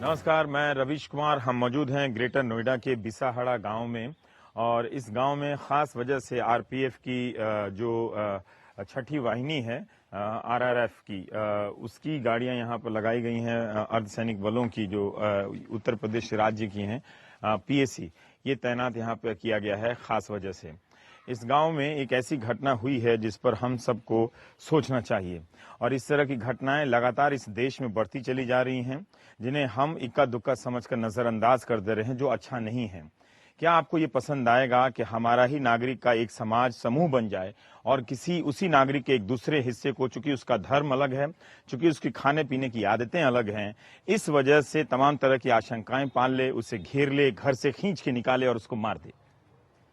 नमस्कार, मैं रवीश कुमार। हम मौजूद हैं ग्रेटर नोएडा के बिसाहड़ा गांव में और इस गांव में खास वजह से आरपीएफ की जो छठी वाहिनी है आरआरएफ की उसकी गाड़ियां यहां पर लगाई गई हैं। अर्धसैनिक बलों की जो उत्तर प्रदेश राज्य की हैं पीएसी, ये तैनात यहां पर किया गया है खास वजह से। इस गांव में एक ऐसी घटना हुई है जिस पर हम सबको सोचना चाहिए और इस तरह की घटनाएं लगातार इस देश में बढ़ती चली जा रही हैं, जिन्हें हम इक्का दुक्का समझकर नजरअंदाज कर दे रहे हैं, जो अच्छा नहीं है। क्या आपको ये पसंद आएगा कि हमारा ही नागरिक का एक समाज समूह बन जाए और किसी उसी नागरिक के एक दूसरे हिस्से को, चूंकि उसका धर्म अलग है, चूंकि उसकी खाने पीने की आदतें अलग हैं, इस वजह से तमाम तरह की आशंकाएं पाल ले, उसे घेर ले, घर से खींच के निकाले और उसको मार दे?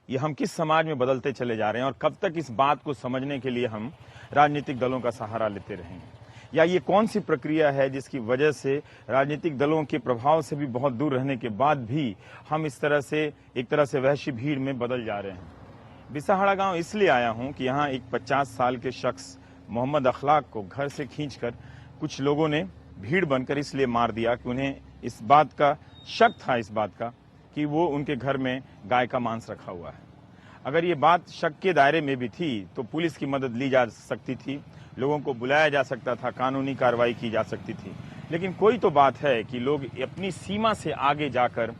ये हम किस समाज में बदलते चले जा रहे हैं और कब तक इस बात को समझने के लिए हम राजनीतिक दलों का सहारा लेते रहेंगे? या ये कौन सी प्रक्रिया है जिसकी वजह से राजनीतिक दलों के प्रभाव से भी बहुत दूर रहने के बाद भी हम इस तरह से एक तरह से वहशी भीड़ में बदल जा रहे हैं? बिसाहड़ा गांव इसलिए आया हूं कि यहाँ एक 50 साल के शख्स मोहम्मद अखलाक को घर से खींचकर कुछ लोगों ने भीड़ बनकर इसलिए मार दिया कि उन्हें इस बात का शक था, इस बात का कि वो उनके घर में गाय का मांस रखा हुआ है। अगर ये बात शक के दायरे में भी थी तो पुलिस की मदद ली जा सकती थी, लोगों को बुलाया जा सकता था, कानूनी कार्रवाई की जा सकती थी। लेकिन कोई तो बात है कि लोग अपनी सीमा से आगे जाकर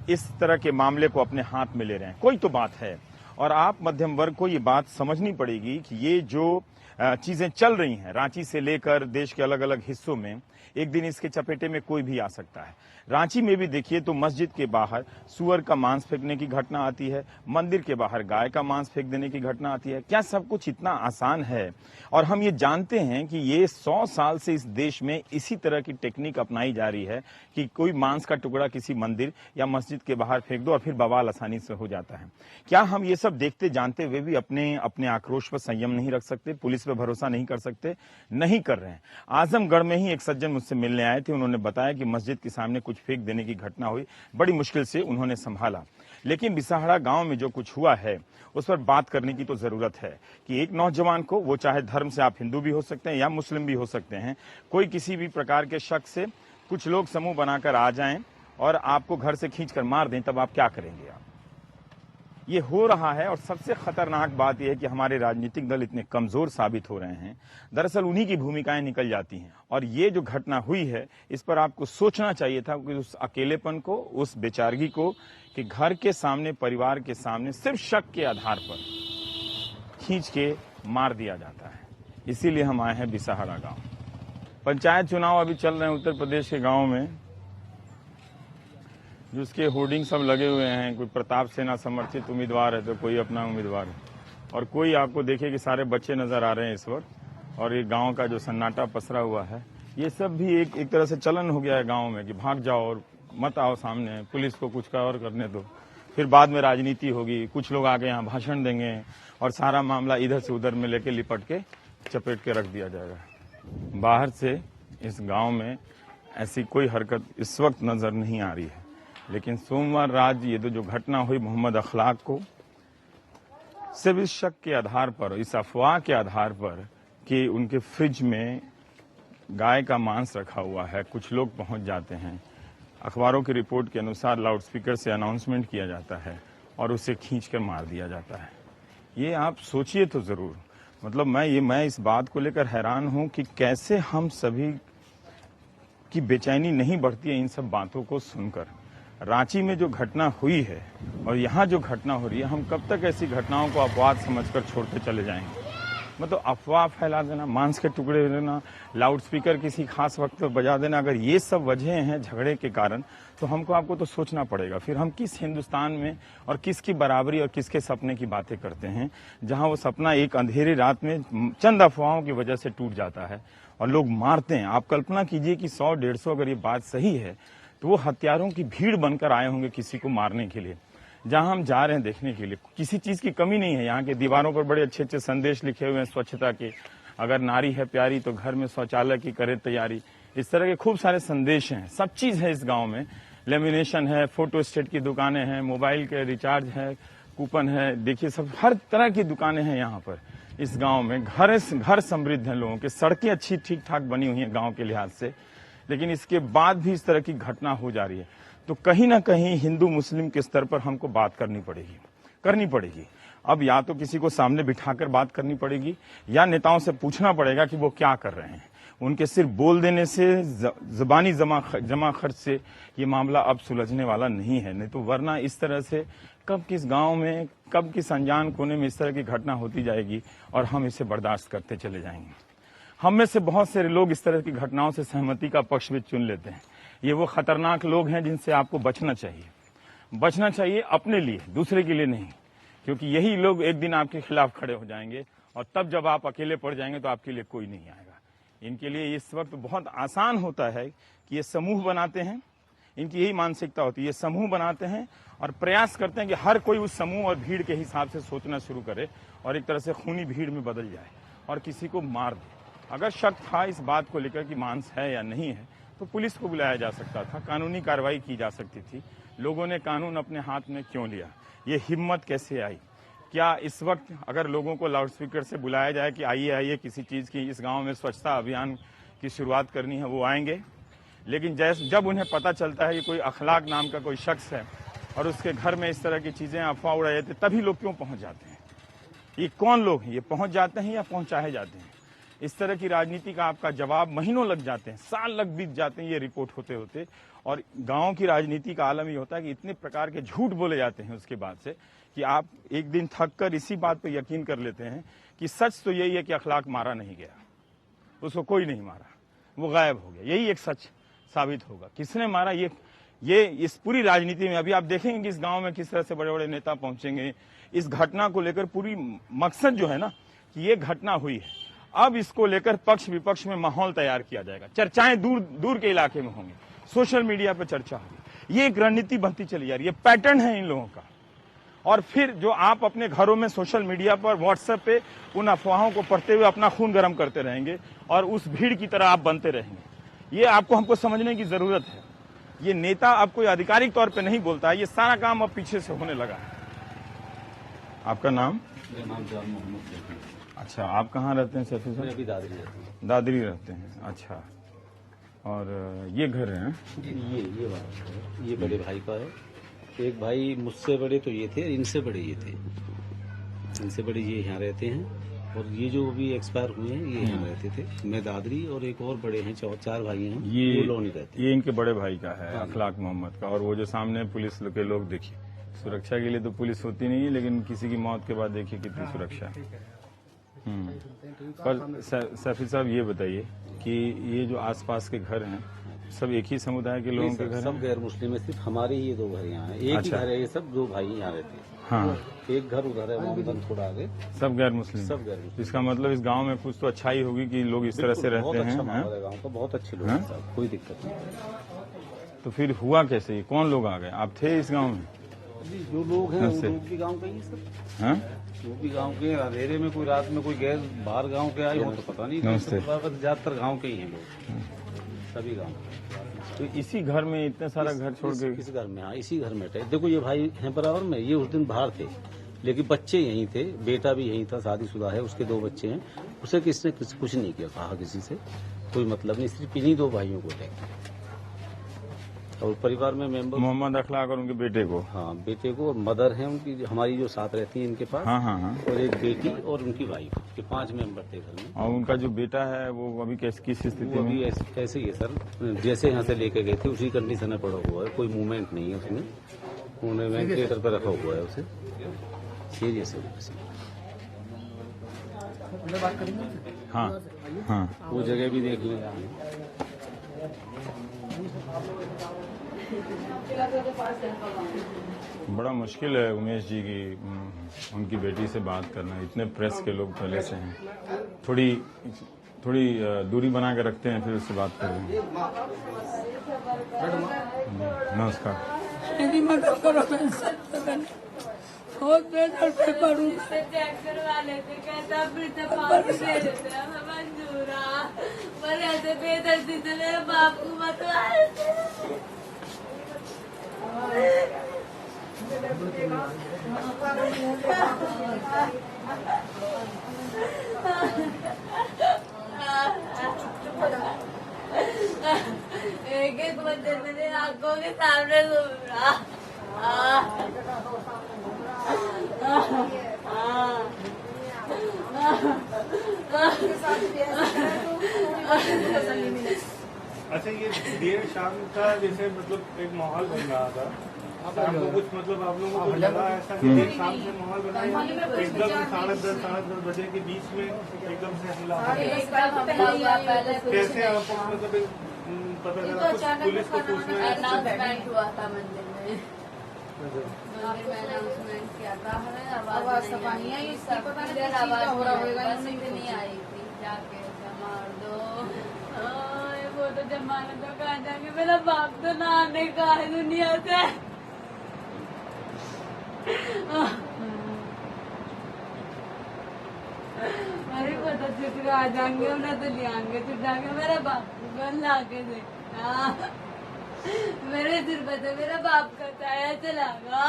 इस तरह के मामले को अपने हाथ में ले रहे हैं। कोई तो बात है और आप मध्यम वर्ग को ये बात समझनी पड़ेगी कि ये जो चीजें चल रही हैं रांची से लेकर देश के अलग अलग हिस्सों में, एक दिन इसके चपेटे में कोई भी आ सकता है। रांची में भी देखिए तो मस्जिद के बाहर सुअर का मांस फेंकने की घटना आती है, मंदिर के बाहर गाय का मांस फेंक देने की घटना आती है। क्या सब कुछ इतना आसान है? और हम ये जानते हैं कि ये 100 साल से इस देश में इसी तरह की टेक्निक अपनाई जा रही है कि कोई मांस का टुकड़ा किसी मंदिर या मस्जिद के बाहर फेंक दो और फिर बवाल आसानी से हो जाता है। क्या हम ये सब देखते जानते हुए भी अपने आक्रोश पर संयम नहीं रख सकते? पुलिस पर भरोसा नहीं कर सकते? नहीं कर रहे हैं। आजमगढ़ में ही एक सज्जन मुझसे मिलने आए थे, उन्होंने बताया कि मस्जिद के सामने कुछ फेंक देने की घटना हुई, बड़ी मुश्किल से उन्होंने संभाला। लेकिन बिसाहड़ा गांव में जो कुछ हुआ है उस पर बात करने की तो जरूरत है कि एक नौजवान को, वो चाहे धर्म से आप हिंदू भी हो सकते हैं या मुस्लिम भी हो सकते हैं, कोई किसी भी प्रकार के शक से कुछ लोग समूह बनाकर आ जाएं और आपको घर से खींचकर मार दें, तब आप क्या करेंगे? आप ये हो रहा है। और सबसे खतरनाक बात यह है कि हमारे राजनीतिक दल इतने कमजोर साबित हो रहे हैं, दरअसल उन्हीं की भूमिकाएं निकल जाती हैं। और ये जो घटना हुई है इस पर आपको सोचना चाहिए था कि उस अकेलेपन को, उस बेचारगी को, कि घर के सामने, परिवार के सामने सिर्फ शक के आधार पर खींच के मार दिया जाता है। इसीलिए हम आए हैं बिसाहड़ा गांव। पंचायत चुनाव अभी चल रहे हैं उत्तर प्रदेश के गाँव में, जिसके होर्डिंग सब लगे हुए हैं। कोई प्रताप सेना समर्थित उम्मीदवार है तो कोई अपना उम्मीदवार है, और कोई आपको देखे कि सारे बच्चे नजर आ रहे हैं इस वक्त। और ये गांव का जो सन्नाटा पसरा हुआ है, ये सब भी एक तरह से चलन हो गया है गांव में कि भाग जाओ और मत आओ सामने, पुलिस को कुछ और करने दो, फिर बाद में राजनीति होगी, कुछ लोग आगे यहाँ भाषण देंगे और सारा मामला इधर से उधर में लेके लिपट के चपेट के रख दिया जाएगा। बाहर से इस गाँव में ऐसी कोई हरकत इस वक्त नजर नहीं आ रही है। लेकिन सोमवार रात ये जो घटना हुई मोहम्मद अखलाक को, सिर्फ इस शक के आधार पर, इस अफवाह के आधार पर कि उनके फ्रिज में गाय का मांस रखा हुआ है, कुछ लोग पहुंच जाते हैं, अखबारों की रिपोर्ट के अनुसार लाउडस्पीकर से अनाउंसमेंट किया जाता है और उसे खींचकर मार दिया जाता है। ये आप सोचिए तो जरूर। मतलब मैं इस बात को लेकर हैरान हूं कि कैसे हम सभी की बेचैनी नहीं बढ़ती है इन सब बातों को सुनकर। रांची में जो घटना हुई है और यहाँ जो घटना हो रही है, हम कब तक ऐसी घटनाओं को अपवाद समझकर छोड़ते चले जाएंगे? मतलब अफवाह फैला देना, मांस के टुकड़े देना, लाउडस्पीकर किसी खास वक्त पर बजा देना, अगर ये सब वजह हैं झगड़े के कारण, तो हमको आपको तो सोचना पड़ेगा फिर हम किस हिंदुस्तान में और किसकी बराबरी और किसके सपने की बातें करते हैं, जहां वो सपना एक अंधेरी रात में चंद अफवाहों की वजह से टूट जाता है और लोग मारते हैं। आप कल्पना कीजिए कि 100-150 अगर ये बात सही है तो वो हत्यारों की भीड़ बनकर आए होंगे किसी को मारने के लिए। जहां हम जा रहे हैं देखने के लिए, किसी चीज की कमी नहीं है। यहाँ के दीवारों पर बड़े अच्छे अच्छे संदेश लिखे हुए हैं स्वच्छता के, अगर नारी है प्यारी तो घर में शौचालय की करे तैयारी, इस तरह के खूब सारे संदेश हैं। सब चीज है इस गांव में, लेमिनेशन है, फोटो स्टेट की दुकानें हैं, मोबाइल के रिचार्ज है, कूपन है, देखिए सब हर तरह की दुकानें हैं यहाँ पर। इस गांव में घर समृद्ध हैं लोगों के, सड़कें अच्छी ठीक ठाक बनी हुई हैं गांव के लिहाज से, लेकिन इसके बाद भी इस तरह की घटना हो जा रही है। तो कहीं ना कहीं हिंदू मुस्लिम के स्तर पर हमको बात करनी पड़ेगी। अब या तो किसी को सामने बिठाकर बात करनी पड़ेगी या नेताओं से पूछना पड़ेगा कि वो क्या कर रहे हैं। उनके सिर्फ बोल देने से, जबानी जमा खर्च से ये मामला अब सुलझने वाला नहीं है। नहीं तो वरना इस तरह से कब किस गांव में, कब किस अनजान कोने में इस तरह की घटना होती जाएगी और हम इसे बर्दाश्त करते चले जाएंगे। हम में से बहुत सारे लोग इस तरह की घटनाओं से सहमति का पक्ष भी चुन लेते हैं। ये वो खतरनाक लोग हैं जिनसे आपको बचना चाहिए अपने लिए, दूसरे के लिए नहीं, क्योंकि यही लोग एक दिन आपके खिलाफ खड़े हो जाएंगे और तब जब आप अकेले पड़ जाएंगे तो आपके लिए कोई नहीं आएगा। इनके लिए इस वक्त बहुत आसान होता है कि ये समूह बनाते हैं, इनकी यही मानसिकता होती है, ये समूह बनाते हैं और प्रयास करते हैं कि हर कोई उस समूह और भीड़ के हिसाब से सोचना शुरू करे और एक तरह से खूनी भीड़ में बदल जाए और किसी को मार दे। अगर शक था इस बात को लेकर कि मांस है या नहीं है तो पुलिस को बुलाया जा सकता था, कानूनी कार्रवाई की जा सकती थी। लोगों ने कानून अपने हाथ में क्यों लिया? ये हिम्मत कैसे आई? क्या इस वक्त अगर लोगों को लाउडस्पीकर से बुलाया जाए कि आइए किसी चीज की इस गांव में स्वच्छता अभियान की शुरुआत करनी है, वो आएंगे? लेकिन जब उन्हें पता चलता है कि कोई अखलाक नाम का कोई शख्स है और उसके घर में इस तरह की चीजें अफवाह उड़ाई जाती है, तभी लोग क्यों पहुंच जाते हैं? ये कौन लोग हैं? ये पहुंच जाते हैं या पहुंचाए जाते हैं? इस तरह की राजनीति का आपका जवाब महीनों लग जाते हैं, साल लग बीत जाते हैं ये रिपोर्ट होते होते। और गांव की राजनीति का आलम ये होता है कि इतने प्रकार के झूठ बोले जाते हैं उसके बाद से कि आप एक दिन थक कर इसी बात पर यकीन कर लेते हैं कि सच तो यही है कि अखलाक मारा नहीं गया, उसको कोई नहीं मारा, वो गायब हो गया। यही एक सच साबित होगा। किसने मारा ये इस पूरी राजनीति में अभी आप देखेंगे कि इस गांव में किस तरह से बड़े बड़े नेता पहुंचेंगे इस घटना को लेकर। पूरी मकसद जो है ना कि ये घटना हुई है, अब इसको लेकर पक्ष विपक्ष में माहौल तैयार किया जाएगा, चर्चाएं दूर दूर के इलाके में होंगी, सोशल मीडिया पर चर्चा होगी। ये एक रणनीति बनती चली जा रही है, पैटर्न है इन लोगों का। और फिर जो आप अपने घरों में सोशल मीडिया पर, व्हाट्सएप पे उन अफवाहों को पढ़ते हुए अपना खून गर्म करते रहेंगे और उस भीड़ की तरह आप बनते रहेंगे। ये आपको हमको समझने की जरूरत है। ये नेता अब कोई आधिकारिक तौर पे नहीं बोलता है, ये सारा काम अब पीछे से होने लगा है। आपका नाम? मेरा नाम जान मोहम्मद। अच्छा, आप कहाँ रहते हैं सैफी साहब? अभी दादरी रहते हैं। दादरी रहते हैं, अच्छा। और ये घर है? ये वाला है, ये बड़े भाई का है। एक भाई मुझसे बड़े तो ये थे, इनसे बड़े ये थे, इनसे बड़े ये यहाँ रहते हैं। और ये जो अभी एक्सपायर हुए हैं ये यहाँ रहते थे। मैं दादरी और एक और बड़े हैं, चार भाई हैं, ये लोग नहीं रहते। ये इनके बड़े भाई का है, अखलाक मोहम्मद का। और वो जो सामने पुलिस के लोग, देखिए सुरक्षा के लिए तो पुलिस होती नहीं है, लेकिन किसी की मौत के बाद देखिए कितनी सुरक्षा है। पर सैफी साहब ये बताइए कि ये जो आसपास के घर हैं सब एक ही समुदाय के लोगों के घर हैं? सब गैर मुस्लिम है, सिर्फ हमारे ही ये दो घर यहाँ है। एक ही घर है, ये सब दो भाई यहाँ रहते हैं। हाँ, एक घर उधर है, मोहम्मद थोड़ा आगे। सब गैर मुस्लिम? सब गैर मुस्लिम। इसका मतलब इस गांव में कुछ तो अच्छाई होगी कि लोग इस तरह से रहते बहुत हैं। अच्छा माहौल है गाँव का, बहुत अच्छे लोग हैं साहब, कोई दिक्कत नहीं। तो फिर हुआ कैसे? कौन लोग आ गए? आप थे इस गांव में? जो लोग हैं वो भी गाँव के ही सब। हाँ, वो भी गांव के। अंधेरे में कोई रात में कोई गैर बाहर गांव के आए हो तो पता नहीं। ज्यादातर गांव के ही हैं लोग, सभी गांव। तो इसी घर में इतने सारा घर छोड़ के? इस घर में, हाँ इसी घर में थे। देखो ये भाई हैं बराबर में, ये उस दिन बाहर थे लेकिन बच्चे यहीं थे, बेटा भी यहीं था, शादीशुदा है, उसके 2 बच्चे हैं। उसे किसने कुछ नहीं किया, कहा किसी से कोई मतलब नहीं, सिर्फ इन्हीं 2 भाइयों को थे। और परिवार में मेंबर मोहम्मद अखलाक और उनके बेटे को? हाँ, बेटे को। और मदर है उनकी, हमारी जो साथ रहती है इनके पास। हाँ। और एक बेटी और उनकी वाइफ, के 5 मेंबर थे घर में। और उनका जो बेटा है वो अभी किस स्थिति में? अभी ऐसे ही है सर, जैसे यहाँ से लेके गए थे उसी कंडीशन में पड़ा हुआ है, कोई मूवमेंट नहीं है उसमें। उन्होंने वेंटिलेटर पर रखा हुआ है उसे, सीरियस है। हाँ, वो जगह भी देख लें। बड़ा मुश्किल है उमेश जी की उनकी बेटी से बात करना। इतने प्रेस के लोग पहले से हैं, थोड़ी दूरी बना के रखते हैं, फिर उससे बात कर रहे हैं। नमस्कार। मेरी मदद करो, मैं बहुत बेहतर से करूँ। चेक करवा लेते, कहता फिर से पानी दे देते, हमें मंजूर आ। पर ऐसे बेदर्दी से मेरे बाप को मत एक बच्चे मेरे आंखों के सामने घूम रहा। अच्छा, ये देर शाम का जैसे मतलब एक माहौल बन रहा था, शाम को कुछ मतलब आप लोगों को लगा ऐसा कि देर शाम से माहौल बना है, एकदम 10:30 बजे के बीच में एकदम से हमला हो गया। कैसे आपको मतलब पता चला? कुछ पुलिस को पूछना है? अनाउंसमेंट हुआ था मंदिर में, अनाउंसमेंट किया था, हमें आवाज नहीं आई, नहीं आई थी, जाके मार दो। वो तो जमाना तो कहा जाएंगे, मेरा बाप तो नहाने का है दुनिया से। अरे पता चुट आ जाएंगे, उन्हें तो ले आएंगे छुटा के, मेरा बाप ला के देखना, मेरे सिर पे तो मेरा बाप का साया चलागा।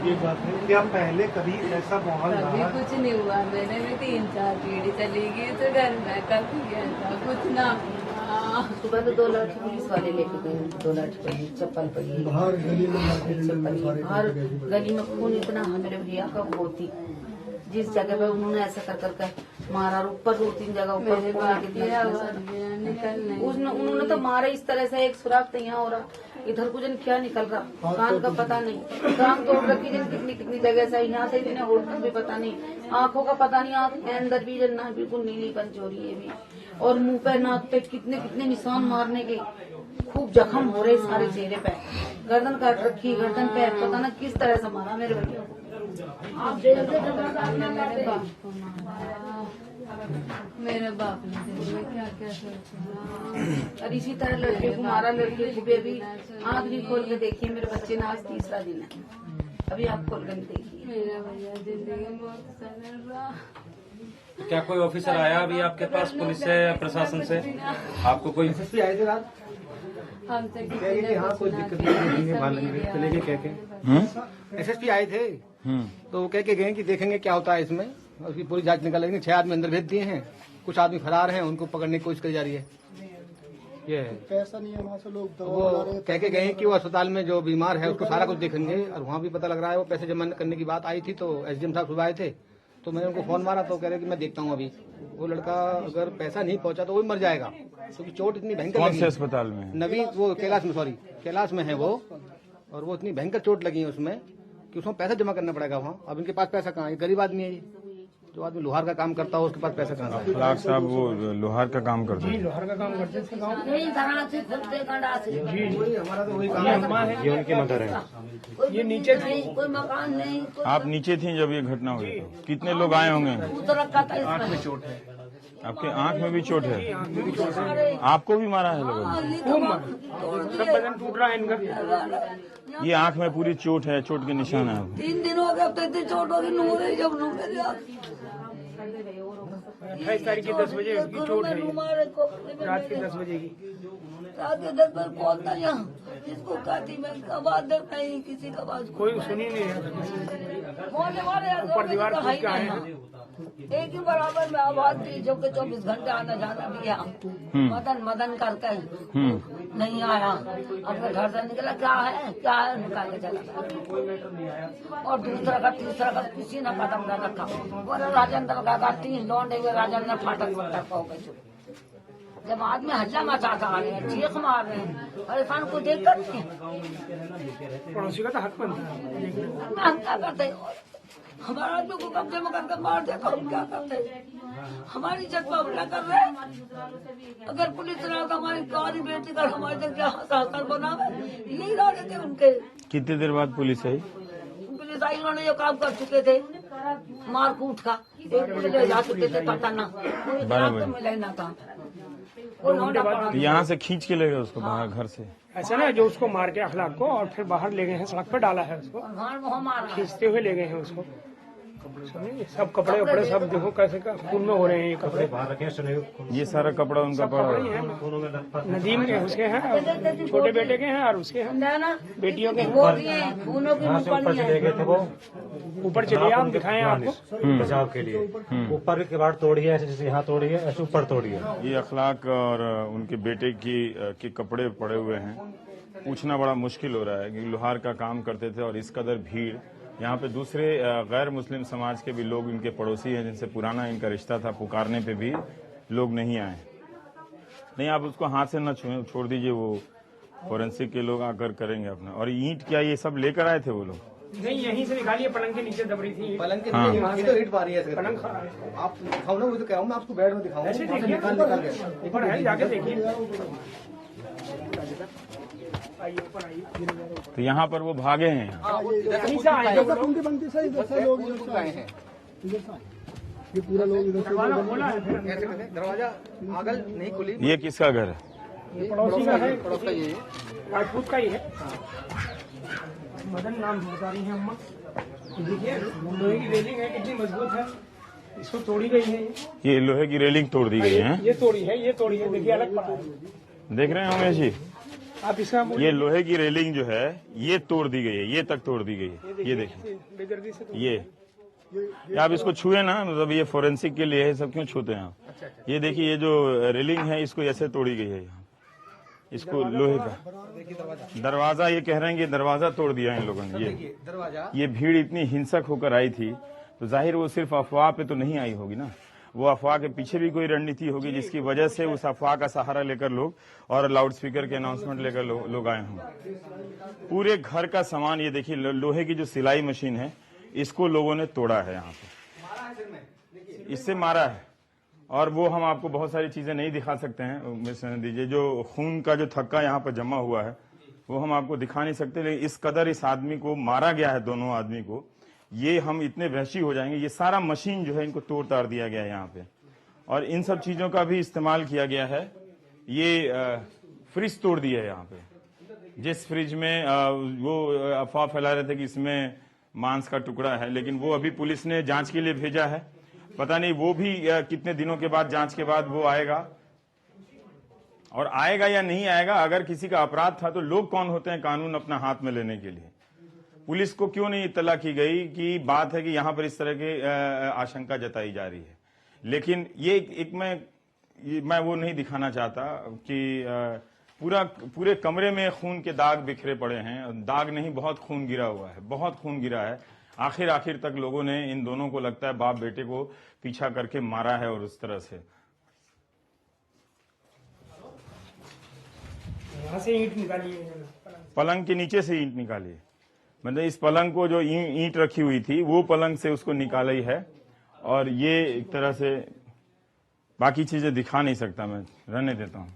ये बात है, क्या पहले कभी ऐसा माहौल कभी रहा? कुछ नहीं हुआ, मैंने भी 3-4 पीढ़ी चली गई तो घर में कभी ऐसा कुछ ना हुआ। सुबह तो 2 लाठी पुलिस वाले लेके गए, 2 लाठी पड़ी, चप्पल पड़ी, बाहर गली में बाहर गली में खून इतना है मेरे भैया का होती, जिस जगह पे उन्होंने ऐसा कर करके मारा, और ऊपर 2-3 जगह ऊपर उन्होंने तो मारा इस तरह से, एक सुराख तो यहाँ हो रहा, इधर कुछ क्या निकल रहा, कान का पता नहीं, कान तोड़ रखी जन कितनी जगह से, यहाँ से इतने होटल भी पता नहीं, आंखों का पता नहीं, आंख के अंदर भी जन ना बिल्कुल नीली पंच हो रही है भी, और मुंह पे नाक पे कितने निशान मारने के, खूब जख्म हो रहे सारे चेहरे पे, गर्दन काट रखी, गर्दन पे पता ना किस तरह से मारा मेरे भैया को। मेरे बाप ने क्या क्या सोचा। और इसी तरह लड़के को मारा, लड़के को भी आँख नहीं खोल के देखिए, मेरे बच्चे ने आज 3रा दिन है, अभी आप खोल कर देखिए। मेरा भैया जिंदगी में बहुत सरल रहा। क्या कोई ऑफिसर आया अभी आपके पास पुलिस से या प्रशासन से? आपको कोई एसएसपी आए थे रात? हमसे हाँ, कोई दिक्कत नहीं चले गए, कह के एसएसपी आए थे तो वो कह के गए कि देखेंगे क्या होता है इसमें, उसकी पूरी जांच निकालेंगे। 6 आदमी अंदर भेज दिए हैं, कुछ आदमी फरार हैं, उनको पकड़ने की कोशिश करी जा रही है। ये है, पैसा नहीं है वहाँ से, लोग वो कह के गए कि वो अस्पताल में जो बीमार है उसको सारा कुछ देखेंगे, और वहाँ भी पता लग रहा है वो पैसे जमा करने की बात आई थी, तो एसडीएम साहब सुबह आए थे, तो मैंने उनको फोन मारा तो कह रहे कि मैं देखता हूँ अभी, वो लड़का अगर पैसा नहीं पहुंचा तो वो मर जाएगा, क्योंकि चोट इतनी भयंकर कौन लगी से अस्पताल में? नवी, वो कैलाश में है वो, और वो इतनी भयंकर चोट लगी है उसमें कि उसमें पैसा जमा करना पड़ेगा वहाँ। अब इनके पास पैसा कहाँ है, गरीब आदमी है, जो आदमी लोहार का काम करता हो उसके पास पैसा कहाँ है? फलाक साहब वो लोहार का काम करते हैं। लोहार का काम करते हैं वही हमारा तो वही काम है। ये उनकी मदर है। ये नीचे थी, कोई मकान नहीं, आप नीचे थी जब ये घटना हुई तो कितने लोग आए होंगे? आँख में चोट है, आपके आंख में भी चोट है? आपको भी मारा है लोगों ने? सब बदन टूट रहा है इनका। ये आंख में पूरी चोट है, चोट के निशान है। 3 दिन हो गए, अब तो इतनी चोट होगी, नूर है जब नूर 28 तारीख की 10 बजे उसकी चोट है, रात के 10 बजे की। रात के 10 बजे कौन था यहाँ, जिसको कहती मैं आवाज नहीं, किसी का आवाज कोई सुनी नहीं है, ऊपर दीवार कूद के आए हैं। एक ही बराबर में आवाज थी, जो कि 24 घंटे आना जाना भी यहाँ मदन करके नहीं आया, अपने घर से निकला, क्या है निकाल के चला गया, और दूसरा का तीसरा का किसी ने कदम न रखा, बोले राजेंद्र का 3 लौंडे हुए, राजेंद्र फाटक वटक हो गए। जब आदमी हल्ला मचाता आ रहे हैं, चीख मार रहे हैं, परेशान को देख करते हैं, पड़ोसी का तो हक बनता है। हम क्या करते हैं, हमारे आदमी को कब्जे में करके मार देता, हम क्या करते हैं, हमारी इज्जत पर हमला कर रहे हैं। अगर पुलिस ने हमारी गाड़ी बेटी कर हमारे जब क्या हंसा बना यही इरादे थे उनके। कितनी देर बाद पुलिस आई? पुलिस आई, उन्होंने जो काम कर चुके थे मार कूट का, एक पुलिस ले जा चुके थे पटाना, में लेना था, तो यहाँ से खींच के ले गए उसको बाहर घर से? ऐसा ना, जो उसको मार के अखलाक को और फिर बाहर ले गए हैं, सड़क पर डाला है उसको, खींचते हुए ले गए हैं उसको। समझे? सब कपड़े वपड़े सब देखो कैसे खून में हो रहे हैं ये कपड़े। ये सारा कपड़ा उनका पड़ा हुआ है। नदीम के उसके हैं, छोटे बेटे के हैं और उसके हैं, बेटियों के हैं। ऊपर चलिए, आप दिखाएं आपको बचाव के लिए। ऊपर के बार तोड़ी है, ऐसे जैसे यहाँ तोड़ी है, ऐसे ऊपर तोड़ी है। ये अखलाक और उनके बेटे के कपड़े पड़े हुए हैं। पूछना बड़ा मुश्किल हो रहा है कि लोहार का काम करते थे और इस कदर भीड़। यहाँ पे दूसरे गैर मुस्लिम समाज के भी लोग इनके पड़ोसी हैं जिनसे पुराना इनका रिश्ता था, पुकारने पे भी लोग नहीं आए। नहीं, आप उसको हाथ से न छुएं, छोड़ दीजिए, वो फोरेंसिक के लोग आकर करेंगे अपना। और ईंट क्या ये सब लेकर आए थे वो लोग? नहीं, यहीं से निकालिए, पलंग के नीचे दबरी थी। पलंग के नीचे ये तो ईंट मारी है। पलंग आप दिखाओ ना, वो तो कह रहा हूं मैं आपको बेड में दिखाऊं। ऐसे देखिए, ऊपर है, जाके देखिए। आइए, ऊपर आइए। तो यहाँ पर वो भागे हैं। कहीं से आए हैं वो लोग। ये पूरा लोग इधर से दरवाजा आगल नहीं खुली। ये किसका घर है? ये पड़ोसी का है, पड़ोस का ये राजपूत का ही है। मदन नाम बता रही है अम्मा। देखिए लोहे की रेलिंग है, कितनी मजबूत है, इसको तोड़ी गई है। ये लोहे की रेलिंग तोड़ दी गई है। ये तोड़ी है, ये तोड़ी है, देखिए अलग पड़ा है। देख रहे हैं उमेश जी, आप इसका ये लोहे की रेलिंग जो है ये तोड़ दी गई है, ये तक तोड़ दी गई है। ये देखिए, बेदर्दी से ये आप इसको छुए ना, मतलब ये फोरेंसिक के लिए है, सब क्यों छूते हैं आप? ये देखिए, ये जो रेलिंग है इसको ऐसे तोड़ी गई है। यहाँ इसको लोहे का दरवाजा, ये कह रहे हैं कि दरवाजा तोड़ दिया इन लोगों ने। ये भीड़ इतनी हिंसक होकर आई थी तो जाहिर वो सिर्फ अफवाह पे तो नहीं आई होगी ना, वो अफवाह के पीछे भी कोई रणनीति होगी जिसकी वजह से उस अफवाह का सहारा लेकर लोग और लाउड स्पीकर के अनाउंसमेंट लेकर लोग आए होंगे। पूरे घर का सामान, ये देखिए लोहे की जो सिलाई मशीन है इसको लोगों ने तोड़ा है, यहाँ पे इससे मारा है। और वो हम आपको बहुत सारी चीजें नहीं दिखा सकते हैं, दीजिए, जो खून का जो थक्का यहाँ पर जमा हुआ है वो हम आपको दिखा नहीं सकते, लेकिन इस कदर इस आदमी को मारा गया है, दोनों आदमी को, ये हम इतने वहशी हो जाएंगे। ये सारा मशीन जो है इनको तोड़ ताड़ दिया गया है यहाँ पे, और इन सब चीजों का भी इस्तेमाल किया गया है। ये फ्रिज तोड़ दिया है यहाँ पे, जिस फ्रिज में वो अफवाह फैला रहे थे कि इसमें मांस का टुकड़ा है, लेकिन वो अभी पुलिस ने जांच के लिए भेजा है। पता नहीं वो भी कितने दिनों के बाद, जांच के बाद वो आएगा, और आएगा या नहीं आएगा। अगर किसी का अपराध था तो लोग कौन होते हैं कानून अपना हाथ में लेने के लिए? पुलिस को क्यों नहीं इत्तला की गई कि बात है कि यहां पर इस तरह की आशंका जताई जा रही है। लेकिन ये एक मैं वो नहीं दिखाना चाहता कि पूरे कमरे में खून के दाग बिखरे पड़े हैं। दाग नहीं, बहुत खून गिरा हुआ है, बहुत खून गिरा है। आखिर तक लोगों ने इन दोनों को, लगता है, बाप बेटे को पीछा करके मारा है। और उस तरह से यहाँ से ईंट निकाली है, पलंग के नीचे से ईंट निकाली, मतलब इस पलंग को जो ईंट रखी हुई थी वो पलंग से उसको निकाली है। और ये एक तरह से, बाकी चीजें दिखा नहीं सकता मैं, रहने देता हूं।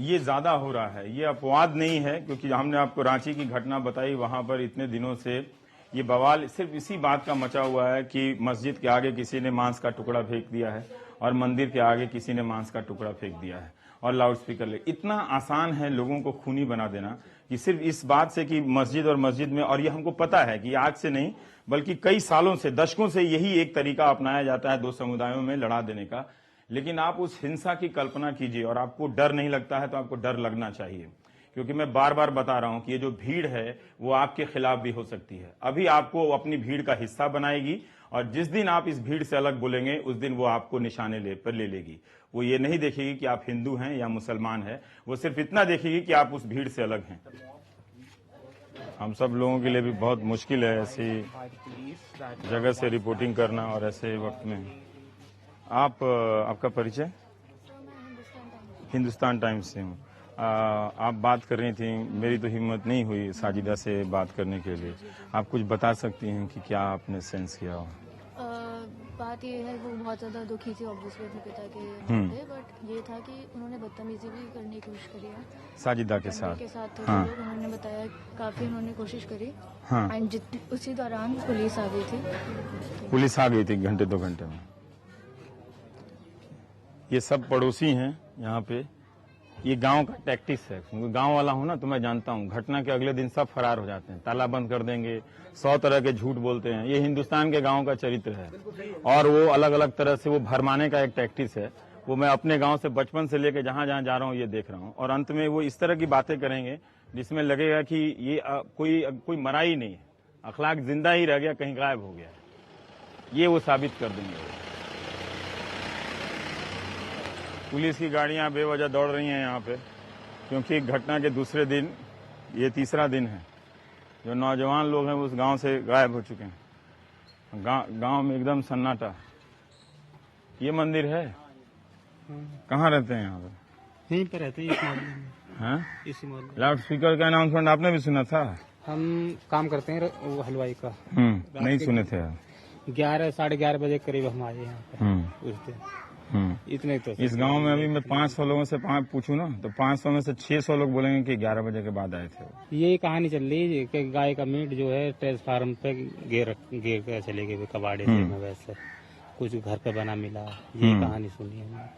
ये ज्यादा हो रहा है, ये अपवाद नहीं है, क्योंकि हमने आपको रांची की घटना बताई, वहां पर इतने दिनों से ये बवाल सिर्फ इसी बात का मचा हुआ है कि मस्जिद के आगे किसी ने मांस का टुकड़ा फेंक दिया है और मंदिर के आगे किसी ने मांस का टुकड़ा फेंक दिया है और लाउड स्पीकर ले। इतना आसान है लोगों को खूनी बना देना कि सिर्फ इस बात से कि मस्जिद और मस्जिद में, और ये हमको पता है कि आज से नहीं बल्कि कई सालों से, दशकों से यही एक तरीका अपनाया जाता है दो समुदायों में लड़ा देने का। लेकिन आप उस हिंसा की कल्पना कीजिए, और आपको डर नहीं लगता है तो आपको डर लगना चाहिए, क्योंकि मैं बार बार बता रहा हूं कि ये जो भीड़ है वो आपके खिलाफ भी हो सकती है। अभी आपको अपनी भीड़ का हिस्सा बनाएगी, और जिस दिन आप इस भीड़ से अलग बोलेंगे उस दिन वो आपको निशाने पर ले लेगी। वो ये नहीं देखेगी कि आप हिंदू हैं या मुसलमान हैं, वो सिर्फ इतना देखेगी कि आप उस भीड़ से अलग हैं। हम सब लोगों के लिए भी बहुत मुश्किल है ऐसी जगह से रिपोर्टिंग करना और ऐसे वक्त में। आपका परिचय? हिंदुस्तान टाइम्स से हूँ। आप बात कर रही थी, मेरी तो हिम्मत नहीं हुई साजिदा से बात करने के लिए। आप कुछ बता सकती हैं कि क्या आपने सेंस किया हो? बात ये है, वो बहुत ज्यादा दुखी थी ऑब्वियसली अपने पिता के नाते, बट ये था कि उन्होंने बदतमीजी भी करने की कोशिश करी है साजिदा के साथ। हाँ। तो उन्होंने बताया काफी उन्होंने कोशिश करी। हाँ। एंड उसी दौरान पुलिस आ गई थी। पुलिस आ गई थी घंटे 2 घंटे में। ये सब पड़ोसी हैं यहाँ पे, ये गांव का टैक्टिस है, क्योंकि गांव वाला हूं ना तो मैं जानता हूं घटना के अगले दिन सब फरार हो जाते हैं, ताला बंद कर देंगे, 100 तरह के झूठ बोलते हैं। ये हिंदुस्तान के गांव का चरित्र है और वो अलग अलग तरह से वो भरमाने का एक टैक्टिस है। वो मैं अपने गांव से बचपन से लेकर जहां जहां जा रहा हूं ये देख रहा हूं। और अंत में वो इस तरह की बातें करेंगे जिसमें लगेगा कि ये कोई मरा ही नहीं है, अखलाक जिंदा ही रह गया, कहीं गायब हो गया। ये वो साबित कर देंगे। पुलिस की गाड़ियां बेवजह दौड़ रही हैं यहाँ पे, क्योंकि घटना के दूसरे दिन, ये तीसरा दिन है, जो नौजवान लोग हैं उस गांव से गायब हो चुके हैं। गांव में एकदम सन्नाटा। ये मंदिर है, कहाँ रहते हैं यहाँ पर? यहीं पे रहते हैं, इसी मोहल्ले। लाउड स्पीकर का अनाउंसमेंट आपने भी सुना था? हम काम करते हैं वो हलवाई का। नहीं सुने थे? 11 साढ़े 11 बजे करीब हम आए यहाँ पे उस दिन। इतने तो इस गांव में अभी मैं 500 लोगों से पूछूं ना तो 500 में से 600 लोग बोलेंगे कि 11 बजे के बाद आए थे। ये कहानी चल रही है कि गाय का मीट जो है ट्रांसफार्म पे गिर कर चले गए कबाड़े से, वैसे कुछ घर पे बना मिला, ये कहानी सुनी है।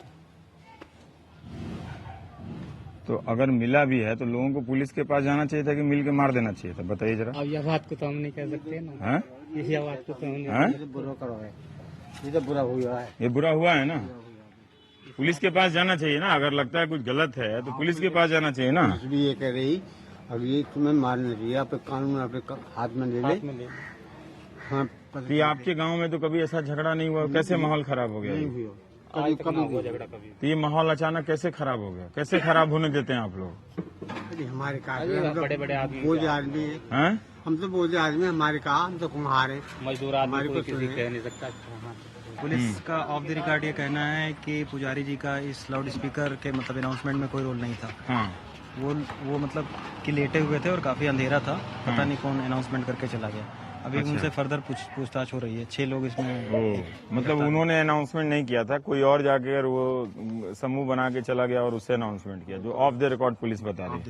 तो अगर मिला भी है तो लोगों को पुलिस के पास जाना चाहिए था कि मिल के मार देना चाहिए था? बताइए जरा। अब यह बात को तो हम नहीं कह सकते ना। इसी बात को तो हम ये तो बुरा हुआ है। ये बुरा हुआ है ना, पुलिस के पास जाना चाहिए ना। अगर लगता है कुछ गलत है तो पुलिस के पास जाना चाहिए ना। भी ये कह रही अब ये तुम्हें मारना चाहिए, आप कानून आपके हाथ में ले ले। हाँ, तो आपके गांव में तो कभी ऐसा झगड़ा नहीं हुआ? कैसे माहौल खराब हो गया? तो ये माहौल अचानक कैसे खराब हो गया? कैसे खराब होने देते हैं आप लोग? हमारे बड़े बड़े आदमी हैं, हम तो बोझ आदमी, हमारे काम हम तो कुम्हार मजदूर आदमी को किसी कह नहीं सकता। पुलिस का ऑफ द रिकॉर्ड ये कहना है कि पुजारी जी का इस लाउड स्पीकर के मतलब अनाउंसमेंट में कोई रोल नहीं था। वो मतलब कि लेटे हुए थे और काफी अंधेरा था, पता नहीं कौन अनाउंसमेंट करके चला गया। अभी उनसे फर्दर पूछताछ हो रही है। 6 लोग इसमें मतलब उन्होंने अनाउंसमेंट नहीं किया था, कोई और जाकर वो समूह बना के चला गया और उससे अनाउंसमेंट किया, जो ऑफ द रिकॉर्ड पुलिस बता रही है।